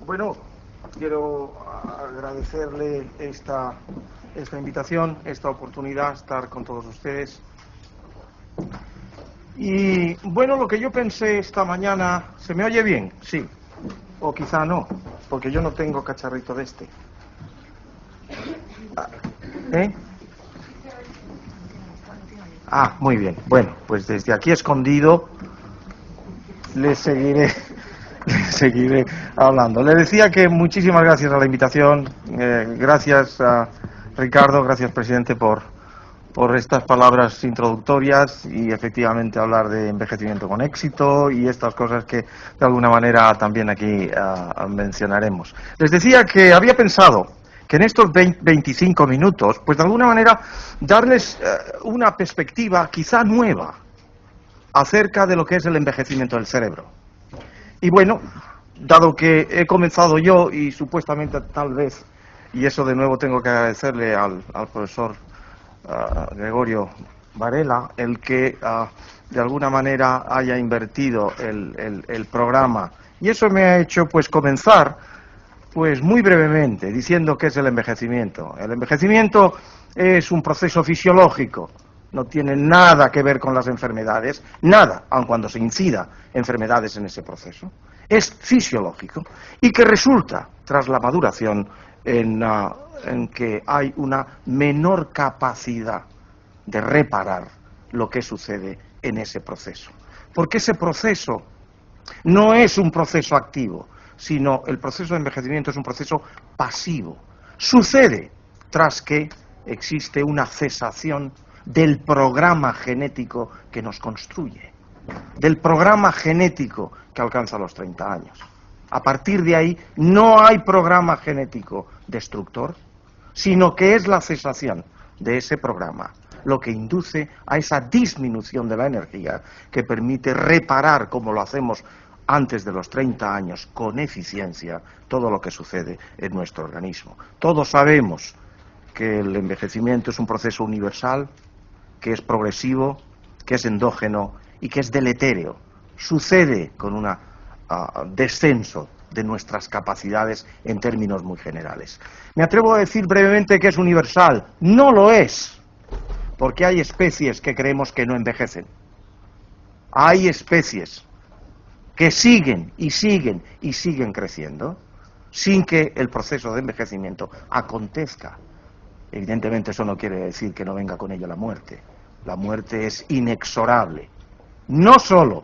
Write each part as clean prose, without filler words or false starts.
Bueno, quiero agradecerle esta invitación, esta oportunidad, estar con todos ustedes. Y bueno, lo que yo pensé esta mañana, ¿se me oye bien? Sí. O quizá no, porque yo no tengo cacharrito de este. ¿Eh? Ah, muy bien. Bueno, pues desde aquí escondido les seguiré hablando. Le decía que muchísimas gracias a la invitación, gracias a Ricardo, gracias presidente por estas palabras introductorias y efectivamente hablar de envejecimiento con éxito y estas cosas que de alguna manera también aquí mencionaremos. Les decía que había pensado que en estos 25 minutos, pues de alguna manera darles una perspectiva quizá nueva acerca de lo que es el envejecimiento del cerebro. Y bueno, dado que he comenzado yo y supuestamente tal vez, y eso de nuevo tengo que agradecerle al profesor Gregorio Varela, el que de alguna manera haya invertido el programa. Y eso me ha hecho pues comenzar pues muy brevemente diciendo qué es el envejecimiento. El envejecimiento es un proceso fisiológico. No tiene nada que ver con las enfermedades, nada, aun cuando se incida enfermedades en ese proceso. Es fisiológico y que resulta, tras la maduración, en que hay una menor capacidad de reparar lo que sucede en ese proceso. Porque ese proceso no es un proceso activo, sino el proceso de envejecimiento es un proceso pasivo. Sucede tras que existe una cesación del programa genético que nos construye, del programa genético que alcanza los 30 años. A partir de ahí no hay programa genético destructor, sino que es la cesación de ese programa lo que induce a esa disminución de la energía que permite reparar, como lo hacemos antes de los 30 años, con eficiencia, todo lo que sucede en nuestro organismo. Todos sabemos que el envejecimiento es un proceso universal, que es progresivo, que es endógeno y que es deletéreo. Sucede con un descenso de nuestras capacidades en términos muy generales. Me atrevo a decir brevemente que es universal. No lo es, porque hay especies que creemos que no envejecen. Hay especies que siguen y siguen y siguen creciendo sin que el proceso de envejecimiento acontezca. Evidentemente eso no quiere decir que no venga con ello la muerte. La muerte es inexorable. No solo,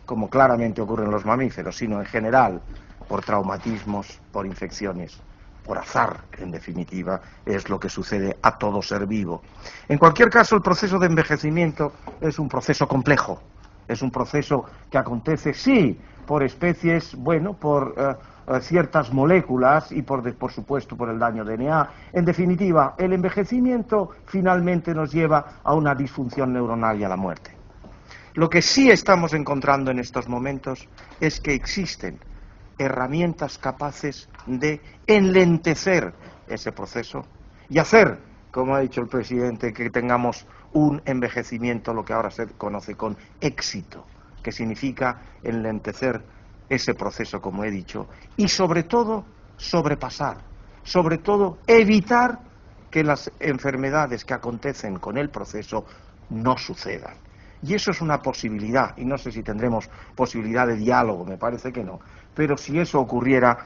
como claramente ocurre en los mamíferos, sino en general, por traumatismos, por infecciones, por azar, en definitiva, es lo que sucede a todo ser vivo. En cualquier caso, el proceso de envejecimiento es un proceso complejo. Es un proceso que acontece, sí, por especies, bueno, por ciertas moléculas y por supuesto por el daño DNA. En definitiva, el envejecimiento finalmente nos lleva a una disfunción neuronal y a la muerte. Lo que sí estamos encontrando en estos momentos es que existen herramientas capaces de enlentecer ese proceso y hacer, como ha dicho el presidente, que tengamos un envejecimiento, lo que ahora se conoce con éxito, que significa enlentecer ese proceso, como he dicho, y sobre todo sobrepasar, sobre todo evitar que las enfermedades que acontecen con el proceso no sucedan. Y eso es una posibilidad, y no sé si tendremos posibilidad de diálogo, me parece que no, pero si eso ocurriera,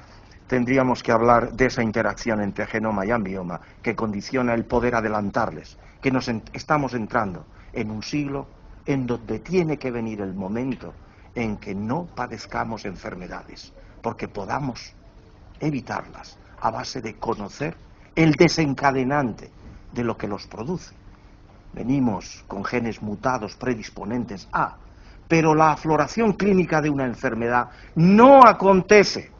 tendríamos que hablar de esa interacción entre genoma y ambioma que condiciona el poder adelantarles, que estamos entrando en un siglo en donde tiene que venir el momento en que no padezcamos enfermedades, porque podamos evitarlas a base de conocer el desencadenante de lo que los produce. Venimos con genes mutados predisponentes a, pero la afloración clínica de una enfermedad no acontece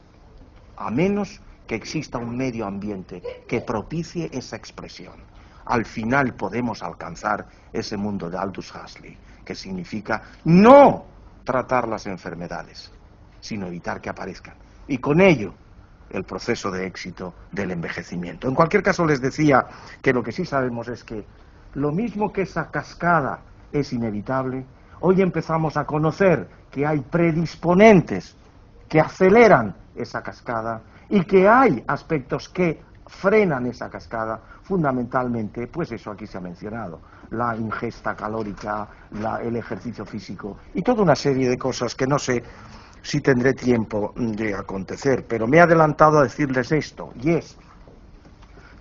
a menos que exista un medio ambiente que propicie esa expresión. Al final podemos alcanzar ese mundo de Aldous Huxley, que significa no tratar las enfermedades, sino evitar que aparezcan. Y con ello, el proceso de éxito del envejecimiento. En cualquier caso, les decía que lo que sí sabemos es que lo mismo que esa cascada es inevitable, hoy empezamos a conocer que hay predisponentes que aceleran esa cascada y que hay aspectos que frenan esa cascada, fundamentalmente, pues eso aquí se ha mencionado, la ingesta calórica, el ejercicio físico y toda una serie de cosas que no sé si tendré tiempo de acontecer, pero me he adelantado a decirles esto, y es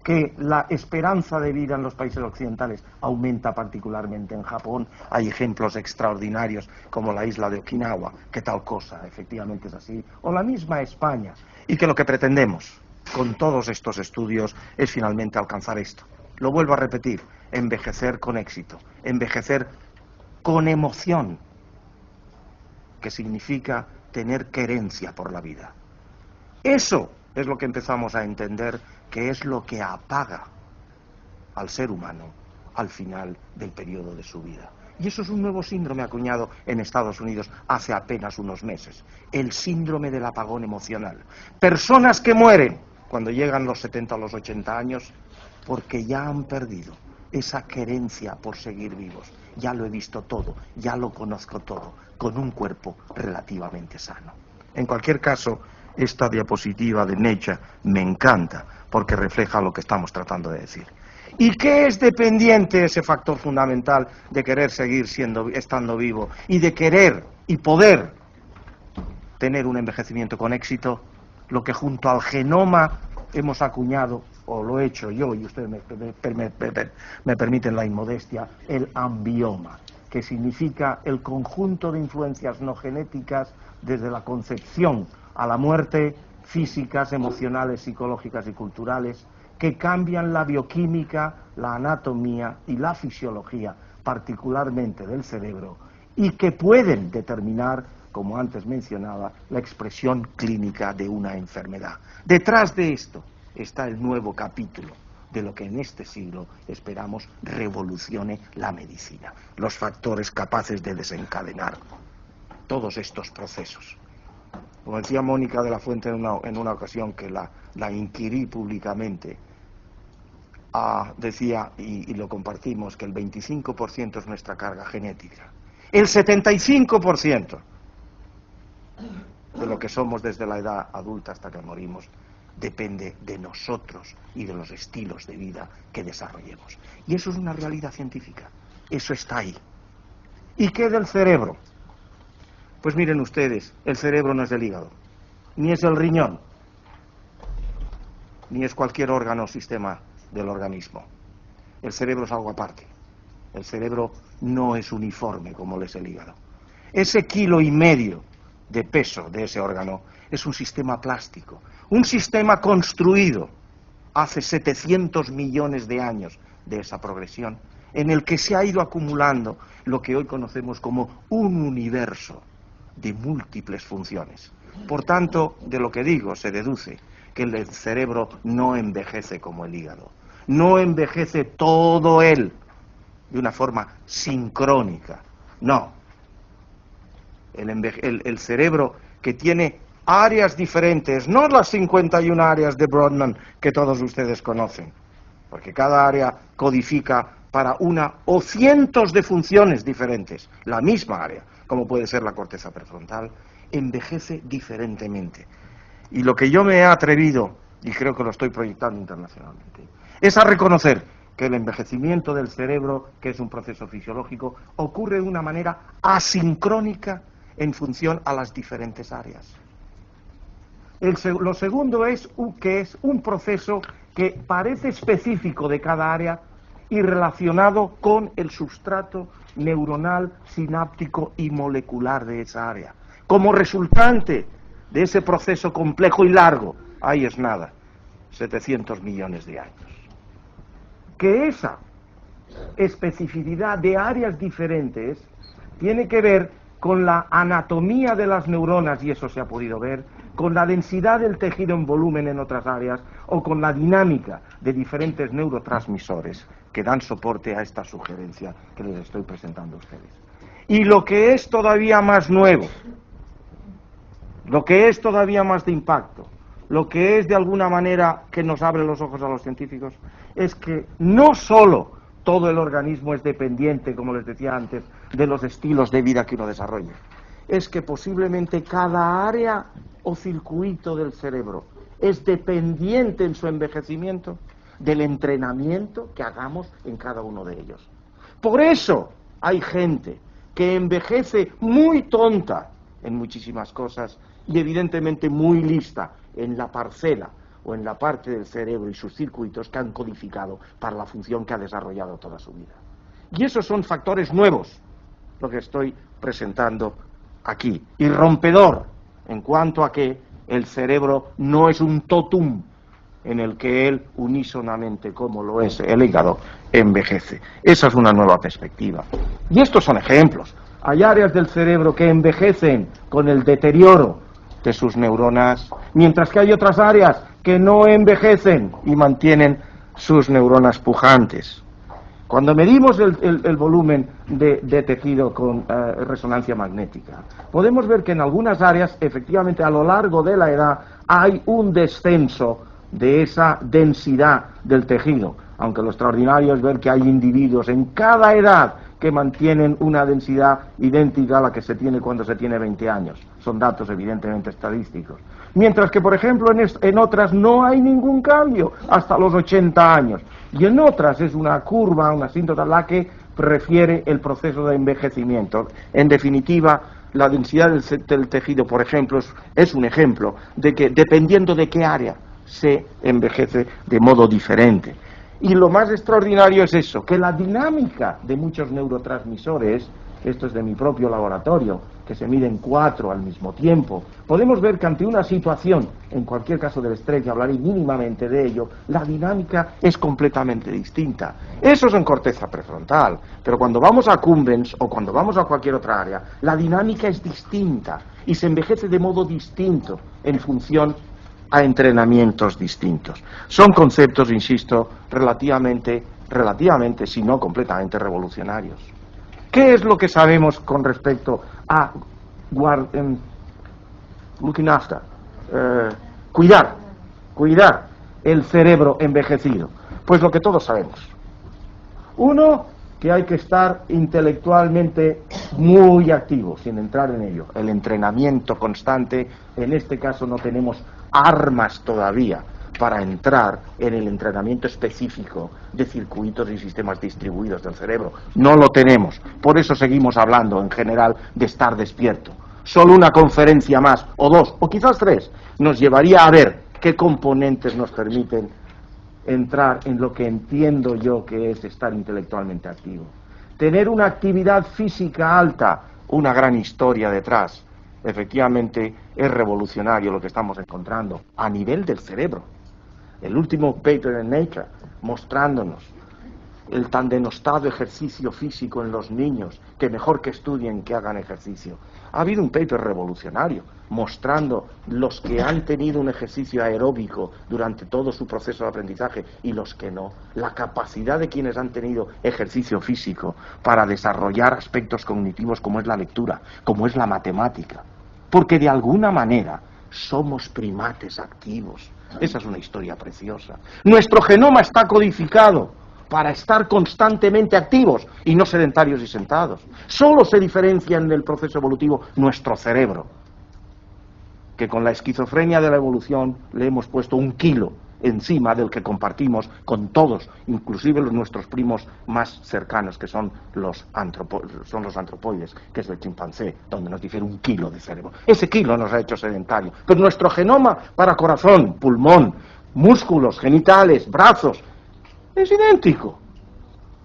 que la esperanza de vida en los países occidentales aumenta particularmente en Japón. Hay ejemplos extraordinarios como la isla de Okinawa, que tal cosa, efectivamente es así, o la misma España, y que lo que pretendemos con todos estos estudios es finalmente alcanzar esto. Lo vuelvo a repetir, envejecer con éxito, envejecer con emoción, que significa tener querencia por la vida. Eso es lo que empezamos a entender que es lo que apaga al ser humano al final del periodo de su vida. Y eso es un nuevo síndrome acuñado en Estados Unidos hace apenas unos meses, el síndrome del apagón emocional. Personas que mueren cuando llegan los 70 o los 80 años porque ya han perdido esa querencia por seguir vivos. Ya lo he visto todo, ya lo conozco todo, con un cuerpo relativamente sano. En cualquier caso, esta diapositiva de Nature me encanta porque refleja lo que estamos tratando de decir. ¿Y qué es dependiente ese factor fundamental de querer seguir estando vivo y de querer y poder tener un envejecimiento con éxito? Lo que junto al genoma hemos acuñado, o lo he hecho yo, y ustedes me permiten la inmodestia, el ambioma, que significa el conjunto de influencias no genéticas desde la concepción a la muerte, físicas, emocionales, psicológicas y culturales, que cambian la bioquímica, la anatomía y la fisiología, particularmente del cerebro, y que pueden determinar, como antes mencionaba, la expresión clínica de una enfermedad. Detrás de esto está el nuevo capítulo de lo que en este siglo esperamos revolucione la medicina, los factores capaces de desencadenar todos estos procesos. Como decía Mónica de la Fuente en una ocasión que la inquirí públicamente, decía, y lo compartimos, que el 25% es nuestra carga genética. El 75% de lo que somos desde la edad adulta hasta que morimos depende de nosotros y de los estilos de vida que desarrollemos. Y eso es una realidad científica, eso está ahí. ¿Y qué del cerebro? Pues miren ustedes, el cerebro no es el hígado, ni es el riñón, ni es cualquier órgano o sistema del organismo. El cerebro es algo aparte. El cerebro no es uniforme como lo es el hígado. Ese 1,5 kilos de peso de ese órgano es un sistema plástico, un sistema construido hace 700 millones de años de esa progresión, en el que se ha ido acumulando lo que hoy conocemos como un universo de múltiples funciones. Por tanto, de lo que digo se deduce que el cerebro no envejece como el hígado, no envejece todo él de una forma sincrónica, no. El cerebro que tiene áreas diferentes, no las 51 áreas de Brodmann que todos ustedes conocen, porque cada área codifica para una o cientos de funciones diferentes, la misma área, como puede ser la corteza prefrontal, envejece diferentemente. Y lo que yo me he atrevido, y creo que lo estoy proyectando internacionalmente, es a reconocer que el envejecimiento del cerebro, que es un proceso fisiológico, ocurre de una manera asincrónica en función a las diferentes áreas. Lo segundo es que es un proceso que parece específico de cada área y relacionado con el sustrato neuronal, sináptico y molecular de esa área. Como resultante de ese proceso complejo y largo, ahí es nada, 700 millones de años. Que esa especificidad de áreas diferentes tiene que ver con la anatomía de las neuronas, y eso se ha podido ver, con la densidad del tejido en volumen en otras áreas, o con la dinámica de diferentes neurotransmisores que dan soporte a esta sugerencia que les estoy presentando a ustedes. Y lo que es todavía más nuevo, lo que es todavía más de impacto, lo que es de alguna manera que nos abre los ojos a los científicos, es que no solo todo el organismo es dependiente, como les decía antes, de los estilos de vida que uno desarrolla, es que posiblemente cada área o circuito del cerebro es dependiente en su envejecimiento del entrenamiento que hagamos en cada uno de ellos. Por eso hay gente que envejece muy tonta en muchísimas cosas y evidentemente muy lista en la parcela o en la parte del cerebro y sus circuitos que han codificado para la función que ha desarrollado toda su vida. Y esos son factores nuevos, lo que estoy presentando aquí, y rompedor en cuanto a que el cerebro no es un totum en el que él unísonamente, como lo es el hígado, envejece. Esa es una nueva perspectiva. Y estos son ejemplos. Hay áreas del cerebro que envejecen con el deterioro de sus neuronas, mientras que hay otras áreas que no envejecen y mantienen sus neuronas pujantes. Cuando medimos el volumen de tejido con resonancia magnética, podemos ver que en algunas áreas, efectivamente, a lo largo de la edad, hay un descenso de esa densidad del tejido, aunque lo extraordinario es ver que hay individuos en cada edad que mantienen una densidad idéntica a la que se tiene cuando se tiene 20 años. Son datos evidentemente estadísticos. Mientras que, por ejemplo, en otras no hay ningún cambio hasta los 80 años. Y en otras es una curva, una asíntota a la que refiere el proceso de envejecimiento. En definitiva, la densidad del tejido, por ejemplo, es un ejemplo de que dependiendo de qué área se envejece de modo diferente. Y lo más extraordinario es eso, que la dinámica de muchos neurotransmisores, esto es de mi propio laboratorio, que se miden 4 al mismo tiempo, podemos ver que ante una situación, en cualquier caso del estrés, y hablaré mínimamente de ello, la dinámica es completamente distinta. Eso es en corteza prefrontal, pero cuando vamos a Cumbens o cuando vamos a cualquier otra área, la dinámica es distinta y se envejece de modo distinto en función a entrenamientos distintos. Son conceptos, insisto, relativamente, si no completamente revolucionarios. ¿Qué es lo que sabemos con respecto a looking after, cuidar el cerebro envejecido? Pues lo que todos sabemos. Uno, que hay que estar intelectualmente muy activo, sin entrar en ello. El entrenamiento constante, en este caso no tenemos armas todavía para entrar en el entrenamiento específico de circuitos y sistemas distribuidos del cerebro. No lo tenemos. Por eso seguimos hablando en general de estar despierto. Solo una conferencia más, o 2, o quizás 3, nos llevaría a ver qué componentes nos permiten entrar en lo que entiendo yo que es estar intelectualmente activo. Tener una actividad física alta, una gran historia detrás. Efectivamente, es revolucionario lo que estamos encontrando a nivel del cerebro. El último paper en Nature mostrándonos el tan denostado ejercicio físico en los niños, que mejor que estudien que hagan ejercicio. Ha habido un paper revolucionario mostrando los que han tenido un ejercicio aeróbico durante todo su proceso de aprendizaje y los que no, la capacidad de quienes han tenido ejercicio físico para desarrollar aspectos cognitivos como es la lectura, como es la matemática, porque de alguna manera somos primates activos. Esa es una historia preciosa. Nuestro genoma está codificado para estar constantemente activos y no sedentarios y sentados. Solo se diferencia en el proceso evolutivo nuestro cerebro, que con la esquizofrenia de la evolución le hemos puesto 1 kilo encima del que compartimos con todos, inclusive nuestros primos más cercanos, que son los antropoides, que es el chimpancé, donde nos difiere 1 kilo de cerebro. Ese kilo nos ha hecho sedentarios, pero nuestro genoma para corazón, pulmón, músculos, genitales, brazos, es idéntico.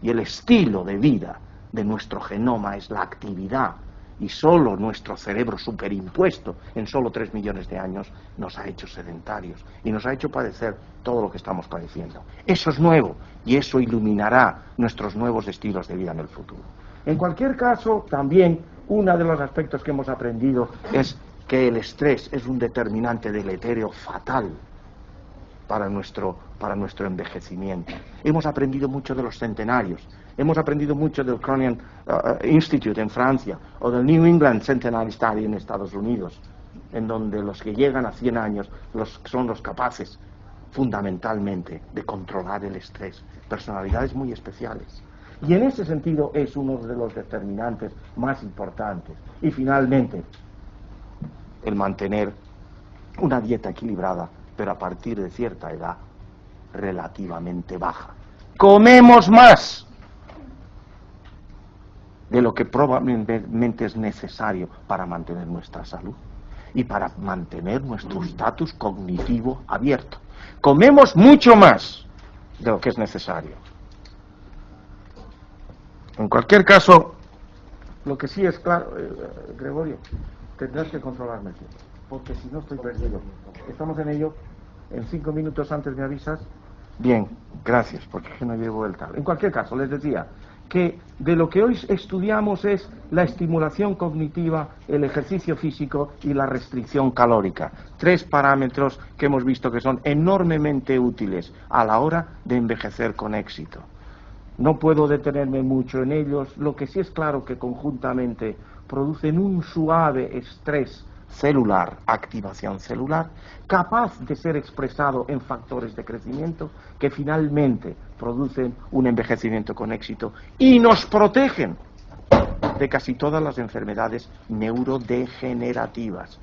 Y el estilo de vida de nuestro genoma es la actividad, y solo nuestro cerebro superimpuesto en solo 3 millones de años nos ha hecho sedentarios y nos ha hecho padecer todo lo que estamos padeciendo. Eso es nuevo y eso iluminará nuestros nuevos estilos de vida en el futuro. En cualquier caso, también uno de los aspectos que hemos aprendido es que el estrés es un determinante deletérea fatal para nuestro envejecimiento. Hemos aprendido mucho de los centenarios, hemos aprendido mucho del Cronin Institute en Francia o del New England Centenary Study en Estados Unidos, en donde los que llegan a 100 años son los capaces fundamentalmente de controlar el estrés, personalidades muy especiales. Y en ese sentido es uno de los determinantes más importantes. Y finalmente, el mantener una dieta equilibrada, pero a partir de cierta edad relativamente baja. Comemos más de lo que probablemente es necesario para mantener nuestra salud y para mantener nuestro estatus cognitivo abierto. Comemos mucho más de lo que es necesario. En cualquier caso, lo que sí es claro, Gregorio, tendrás que controlarme, porque si no estoy perdido. Estamos en ello. En 5 minutos antes me avisas. Bien, gracias, porque no llevo el tal. En cualquier caso, les decía que de lo que hoy estudiamos es la estimulación cognitiva, el ejercicio físico y la restricción calórica. 3 parámetros que hemos visto que son enormemente útiles a la hora de envejecer con éxito. No puedo detenerme mucho en ellos, lo que sí es claro que conjuntamente producen un suave estrés celular, activación celular, capaz de ser expresado en factores de crecimiento que finalmente producen un envejecimiento con éxito y nos protegen de casi todas las enfermedades neurodegenerativas.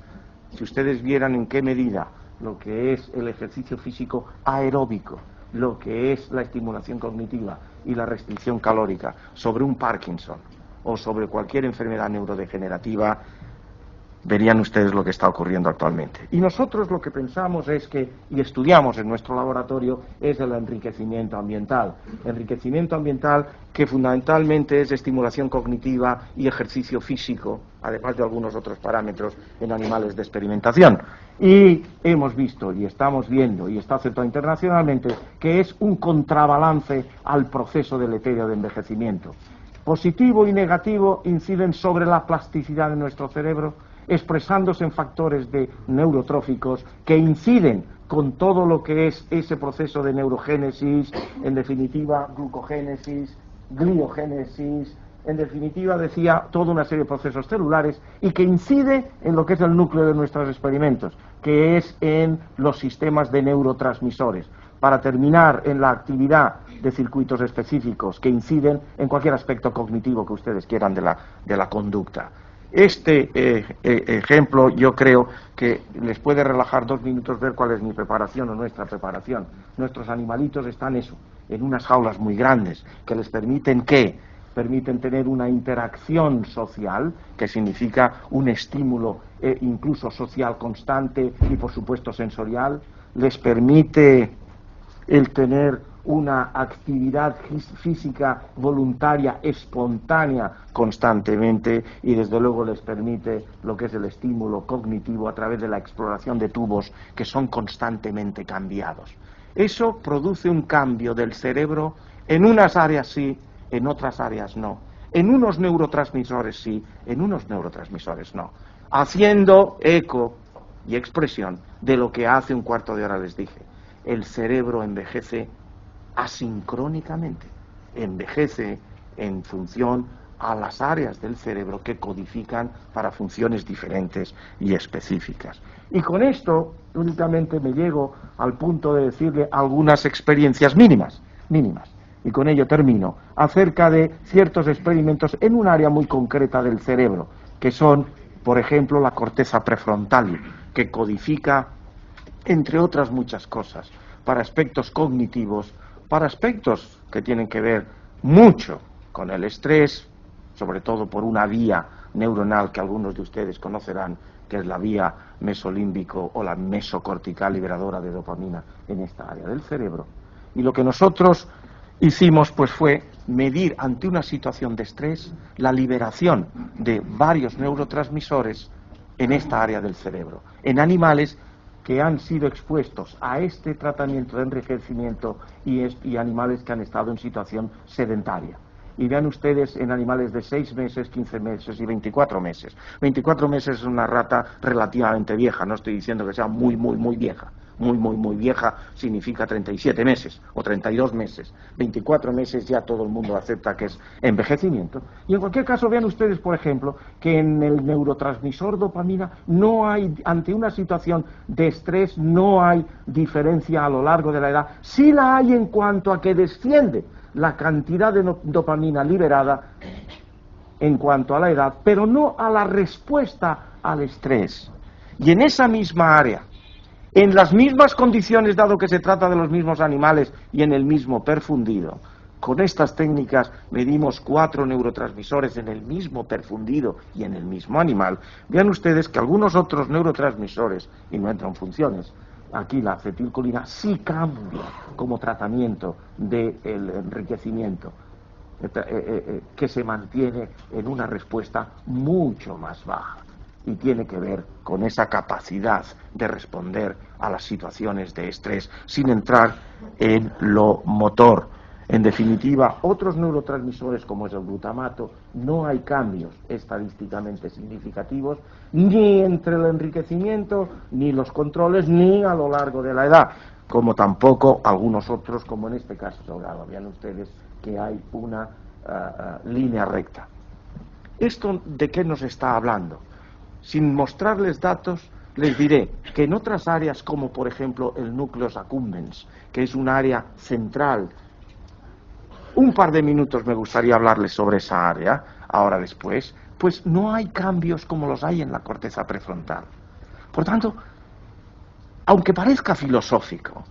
Si ustedes vieran en qué medida lo que es el ejercicio físico aeróbico, lo que es la estimulación cognitiva y la restricción calórica sobre un Parkinson o sobre cualquier enfermedad neurodegenerativa, verían ustedes lo que está ocurriendo actualmente. Y nosotros lo que pensamos es que, y estudiamos en nuestro laboratorio, es el enriquecimiento ambiental. Enriquecimiento ambiental que fundamentalmente es estimulación cognitiva y ejercicio físico, además de algunos otros parámetros en animales de experimentación. Y hemos visto, y estamos viendo, y está aceptado internacionalmente, que es un contrabalance al proceso deletérea de envejecimiento. Positivo y negativo inciden sobre la plasticidad de nuestro cerebro, expresándose en factores neurotróficos que inciden con todo lo que es ese proceso de neurogénesis, en definitiva glucogénesis, gliogénesis, en definitiva decía toda una serie de procesos celulares y que incide en lo que es el núcleo de nuestros experimentos, que es en los sistemas de neurotransmisores, para terminar en la actividad de circuitos específicos que inciden en cualquier aspecto cognitivo que ustedes quieran de la conducta. Este ejemplo yo creo que les puede relajar 2 minutos ver cuál es mi preparación o nuestra preparación. Nuestros animalitos están en unas jaulas muy grandes que les permiten tener una interacción social, que significa un estímulo incluso social constante y por supuesto sensorial, les permite el tener una actividad física voluntaria, espontánea, constantemente, y desde luego les permite lo que es el estímulo cognitivo a través de la exploración de tubos que son constantemente cambiados. Eso produce un cambio del cerebro en unas áreas sí, en otras áreas no. En unos neurotransmisores sí, en unos neurotransmisores no. Haciendo eco y expresión de lo que hace un cuarto de hora les dije. El cerebro envejece asincrónicamente, envejece en función a las áreas del cerebro que codifican para funciones diferentes y específicas. Y con esto únicamente me llego al punto de decirle algunas experiencias mínimas, y con ello termino, acerca de ciertos experimentos en un área muy concreta del cerebro, que son, por ejemplo, la corteza prefrontal, que codifica, entre otras muchas cosas, para aspectos cognitivos, para aspectos que tienen que ver mucho con el estrés, sobre todo por una vía neuronal que algunos de ustedes conocerán, que es la vía mesolímbico o la mesocortical liberadora de dopamina en esta área del cerebro. Y lo que nosotros hicimos pues fue medir ante una situación de estrés la liberación de varios neurotransmisores en esta área del cerebro, en animales que han sido expuestos a este tratamiento de enriquecimiento y animales que han estado en situación sedentaria. Y vean ustedes en animales de 6 meses, 15 meses y 24 meses. 24 meses es una rata relativamente vieja, no estoy diciendo que sea muy vieja. Muy vieja significa 37 meses o 32 meses. 24 meses ya todo el mundo acepta que es envejecimiento. Y en cualquier caso vean ustedes, por ejemplo, que en el neurotransmisor dopamina no hay, ante una situación de estrés, no hay diferencia a lo largo de la edad. Sí la hay en cuanto a que desciende la cantidad de dopamina liberada en cuanto a la edad, pero no a la respuesta al estrés. Y en esa misma área en las mismas condiciones, dado que se trata de los mismos animales y en el mismo perfundido. Con estas técnicas medimos 4 neurotransmisores en el mismo perfundido y en el mismo animal. Vean ustedes que algunos otros neurotransmisores, y no entran funciones, aquí la acetilcolina sí cambia como tratamiento del enriquecimiento, que se mantiene en una respuesta mucho más baja. Y tiene que ver con esa capacidad de responder a las situaciones de estrés sin entrar en lo motor. En definitiva, otros neurotransmisores como es el glutamato, no hay cambios estadísticamente significativos ni entre el enriquecimiento, ni los controles, ni a lo largo de la edad, como tampoco algunos otros, como en este caso Salgado. Vean ustedes que hay una línea recta. ¿Esto de qué nos está hablando? Sin mostrarles datos, les diré que en otras áreas, como por ejemplo el núcleus accumbens, que es un área central, un par de minutos me gustaría hablarles sobre esa área, ahora después, pues no hay cambios como los hay en la corteza prefrontal. Por tanto, aunque parezca filosófico,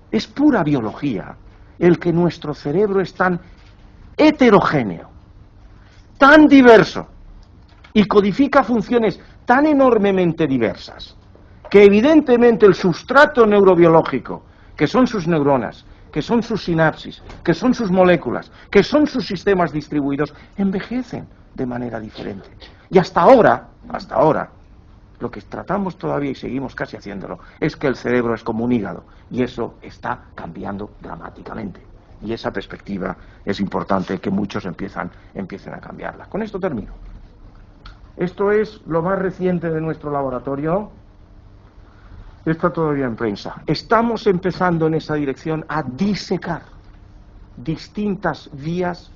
es pura biología el que nuestro cerebro es tan heterogéneo, tan diverso, y codifica funciones tan enormemente diversas, que evidentemente el sustrato neurobiológico, que son sus neuronas, que son sus sinapsis, que son sus moléculas, que son sus sistemas distribuidos, envejecen de manera diferente. Y hasta ahora, lo que tratamos todavía y seguimos casi haciéndolo, es que el cerebro es como un hígado, y eso está cambiando dramáticamente. Y esa perspectiva es importante que muchos empiecen a cambiarla. Con esto termino. Esto es lo más reciente de nuestro laboratorio. Está todavía en prensa. Estamos empezando en esa dirección a disecar distintas vías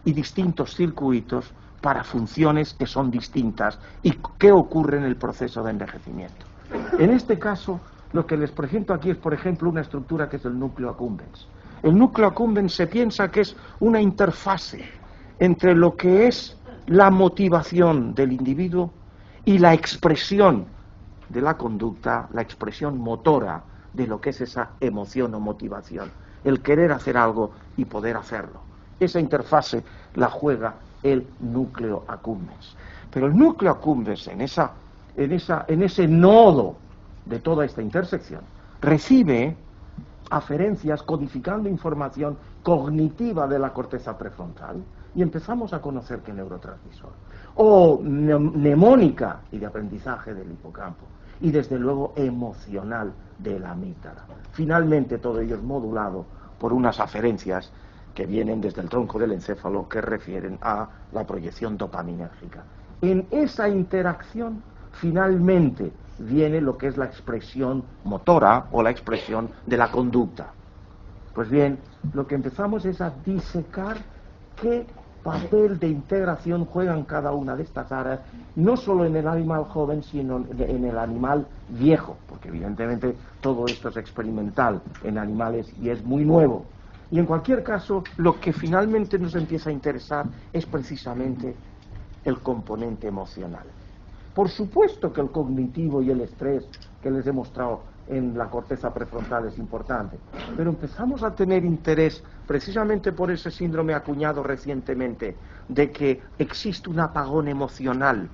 y distintos circuitos para funciones que son distintas y qué ocurre en el proceso de envejecimiento. En este caso, lo que les presento aquí es, por ejemplo, una estructura que es el núcleo accumbens. El núcleo accumbens se piensa que es una interfase entre lo que es la motivación del individuo y la expresión de la conducta, la expresión motora de lo que es esa emoción o motivación, el querer hacer algo y poder hacerlo. Esa interfase la juega el núcleo accumbens. Pero el núcleo accumbens en ese nodo de toda esta intersección recibe aferencias codificando información cognitiva de la corteza prefrontal y empezamos a conocer qué neurotransmisor, o mnemónica y de aprendizaje del hipocampo, y desde luego emocional de la amígdala. Finalmente todo ello es modulado por unas aferencias que vienen desde el tronco del encéfalo que refieren a la proyección dopaminérgica. En esa interacción finalmente viene lo que es la expresión motora o la expresión de la conducta. Pues bien, lo que empezamos es a disecar qué papel de integración juegan cada una de estas áreas, no solo en el animal joven, sino en el animal viejo, porque evidentemente todo esto es experimental en animales y es muy nuevo. Y en cualquier caso, lo que finalmente nos empieza a interesar es precisamente el componente emocional. Por supuesto que el cognitivo y el estrés que les he mostrado en la corteza prefrontal es importante, pero empezamos a tener interés precisamente por ese síndrome acuñado recientemente de que existe un apagón emocional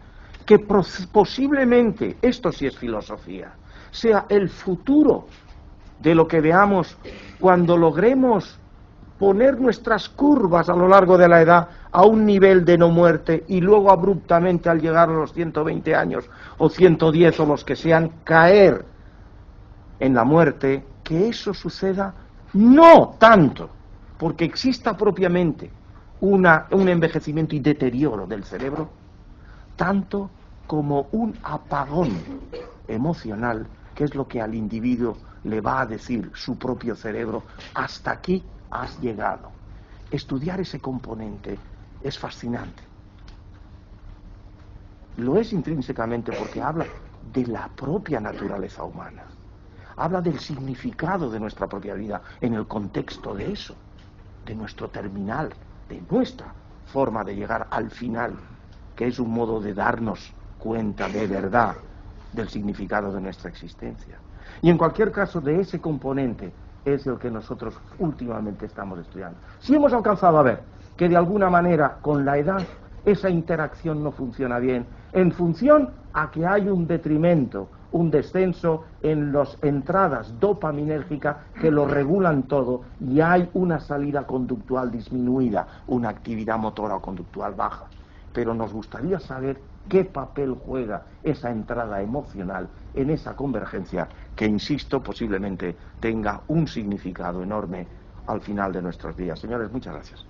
que posiblemente, esto sí es filosofía, sea el futuro de lo que veamos cuando logremos poner nuestras curvas a lo largo de la edad a un nivel de no muerte y luego abruptamente al llegar a los 120 años o 110 o los que sean, caer en la muerte, que eso suceda no tanto porque exista propiamente un envejecimiento y deterioro del cerebro, tanto como un apagón emocional, que es lo que al individuo le va a decir su propio cerebro: hasta aquí has llegado. Estudiar ese componente es fascinante. Lo es intrínsecamente porque habla de la propia naturaleza humana. Habla del significado de nuestra propia vida en el contexto de eso, de nuestro terminal, de nuestra forma de llegar al final, que es un modo de darnos cuenta de verdad del significado de nuestra existencia. Y en cualquier caso, de ese componente es el que nosotros últimamente estamos estudiando. Si hemos alcanzado a ver que de alguna manera con la edad esa interacción no funciona bien, en función a que hay un detrimento, un descenso en las entradas dopaminérgicas que lo regulan todo y hay una salida conductual disminuida, una actividad motora o conductual baja. Pero nos gustaría saber qué papel juega esa entrada emocional en esa convergencia que, insisto, posiblemente tenga un significado enorme al final de nuestros días. Señores, muchas gracias.